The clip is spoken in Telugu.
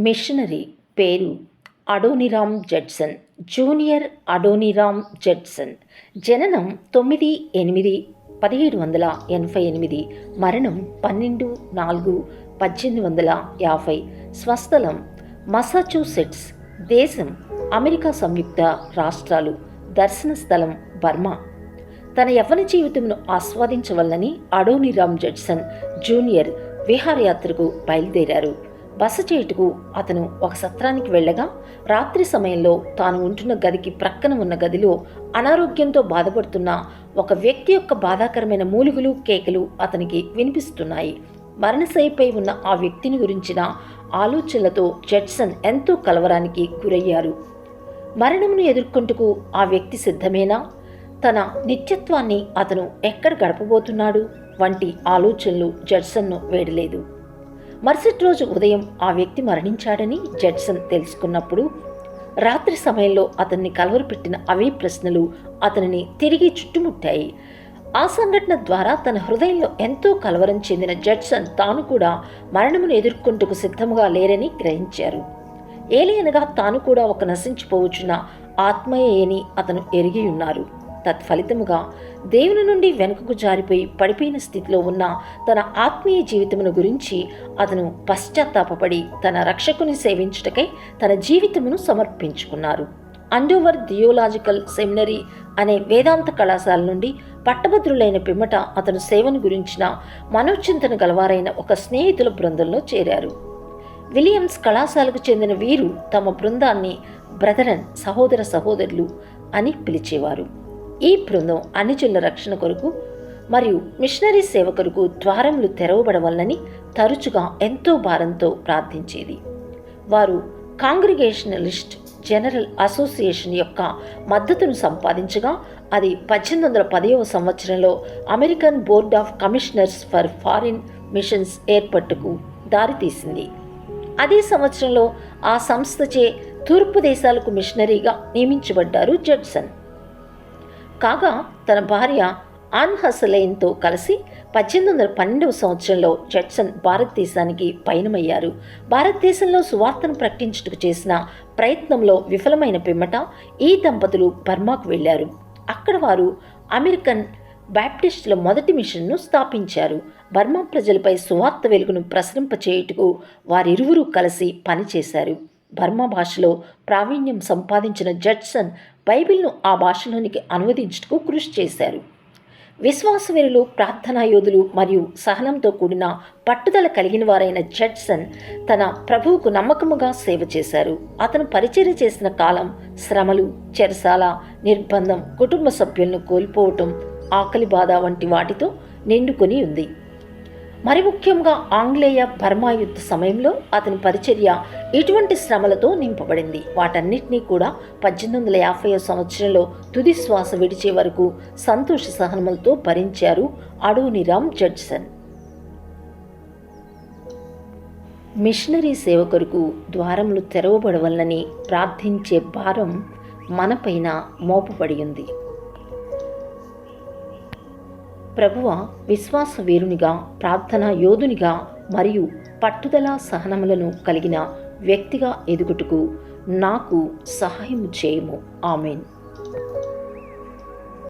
మిషనరీ పేరు అడోనిరామ్ జడ్సన్, జూనియర్ అడోనిరామ్ జడ్సన్. జననం 9/8/1788, మరణం 12/4/1850. స్వస్థలం మసాచ్యూసెట్స్, దేశం అమెరికా సంయుక్త రాష్ట్రాలు, దర్శన స్థలం బర్మా. తన యవ్వన జీవితంను ఆస్వాదించవలనని అడోనిరామ్ జడ్సన్ జూనియర్ విహారయాత్రకు బయలుదేరారు. బస చేయుటకు అతను ఒక సత్రానికి వెళ్ళగా రాత్రి సమయంలో తాను ఉంటున్న గదికి ప్రక్కన ఉన్న గదిలో అనారోగ్యంతో బాధపడుతున్న ఒక వ్యక్తి యొక్క బాధాకరమైన మూలుగులు, కేకలు అతనికి వినిపిస్తున్నాయి. మరణశయ్యపై ఉన్న ఆ వ్యక్తిని గురించిన ఆలోచనలతో జడ్సన్ ఎంతో కలవరానికి గురయ్యారు. మరణమును ఎదుర్కొంటకు ఆ వ్యక్తి సిద్ధమేనా? తన నిత్యత్వాన్ని అతను ఎక్కడ గడపబోతున్నాడు వంటి ఆలోచనలు జడ్సన్ను వేడలేదు. మరుసటి రోజు ఉదయం ఆ వ్యక్తి మరణించాడని జడ్సన్ తెలుసుకున్నప్పుడు రాత్రి సమయంలో అతన్ని కలవరపెట్టిన అవే ప్రశ్నలు అతనిని తిరిగి చుట్టుముట్టాయి. ఆ సంఘటన ద్వారా తన హృదయంలో ఎంతో కలవరం చెందిన జడ్సన్ తాను కూడా మరణమును ఎదుర్కొంటకు సిద్ధముగా లేరని గ్రహించారు. ఏలయనగా తాను కూడా ఒక నశించిపోవచ్చున్న ఆత్మయని అతను ఎరిగి ఉన్నారు. తత్ఫలితముగా దేవుని నుండి వెనుకకు జారిపోయి పడిపోయిన స్థితిలో ఉన్న తన ఆత్మీయ జీవితమును గురించి అతను పశ్చాత్తాపపడి తన రక్షకుని సేవించుటకై తన జీవితమును సమర్పించుకున్నారు. అండోవర్ థియోలాజికల్ సెమినరీ అనే వేదాంత కళాశాల నుండి పట్టభద్రులైన పిమ్మట అతను సేవను గురించిన మనోచింతన గలవారైన ఒక స్నేహితుల బృందంలో చేరారు. విలియమ్స్ కళాశాలకు చెందిన వీరు తమ బృందాన్ని బ్రదరన్, సహోదర సహోదరులు అని పిలిచేవారు. ఈ బృందం అన్యజనుల రక్షణ కొరకు మరియు మిషనరీ సేవ కొరకు ద్వారములు తెరవబడవలనని తరచుగా ఎంతో భారంతో ప్రార్థించేది. వారు కాంగ్రిగేషనలిస్ట్ జనరల్ అసోసియేషన్ యొక్క మద్దతును సంపాదించగా అది 1810వ సంవత్సరంలో American board of commissioners for foreign machines ఏర్పాటుకు దారితీసింది. అదే సంవత్సరంలో ఆ సంస్థచే తూర్పు దేశాలకు మిషనరీగా నియమించబడ్డారు జడ్సన్. కాగా తన భార్య ఆన్ హసలైన్తో కలిసి 1812వ సంవత్సరంలో జడ్సన్ భారతదేశానికి పయనమయ్యారు. భారతదేశంలో సువార్తను ప్రకటించుటకు చేసిన ప్రయత్నంలో విఫలమైన పిమ్మట ఈ దంపతులు బర్మాకు వెళ్ళారు. అక్కడ వారు అమెరికన్ బాప్టిస్టుల మొదటి మిషన్ను స్థాపించారు. బర్మా ప్రజలపై సువార్త వెలుగును ప్రసరింపచేయుటకు వారిరువురూ కలిసి పనిచేశారు. బర్మా భాషలో ప్రావీణ్యం సంపాదించిన జడ్సన్ బైబిల్ను ఆ భాషలోనికి అనువదించుటకు కృషి చేశారు. విశ్వాసవీరులు, ప్రార్థనా యోధులు మరియు సహనంతో కూడిన పట్టుదల కలిగిన వారైన జడ్సన్ తన ప్రభువుకు నమ్మకముగా సేవ చేశారు. అతను పరిచర్య చేసిన కాలం శ్రమలు, చెరసాల, నిర్బంధం, కుటుంబ సభ్యులను కోల్పోవటం, ఆకలి బాధ వంటి వాటితో నిండుకొని ఉంది. మరి ముఖ్యంగా ఆంగ్లేయ బర్మా యుద్ధ సమయంలో అతని పరిచర్య ఇటువంటి శ్రమలతో నింపబడింది. వాటన్నిటినీ కూడా 1850వ సంవత్సరంలో తుది శ్వాస విడిచే వరకు సంతోష సహనములతో భరించారు అడోనిరామ్ జడ్సన్. మిషనరీ సేవ కొరకు ద్వారములు తెరవబడవలనని ప్రార్థించే భారం మనపైన మోపబడి ఉంది. ప్రభువ విశ్వాస వీరునిగా, ప్రార్థనా యోధునిగా మరియు పట్టుదల సహనములను కలిగిన వ్యక్తిగా ఎదుగుటకు నాకు సహాయము చేయము. ఆమెన్.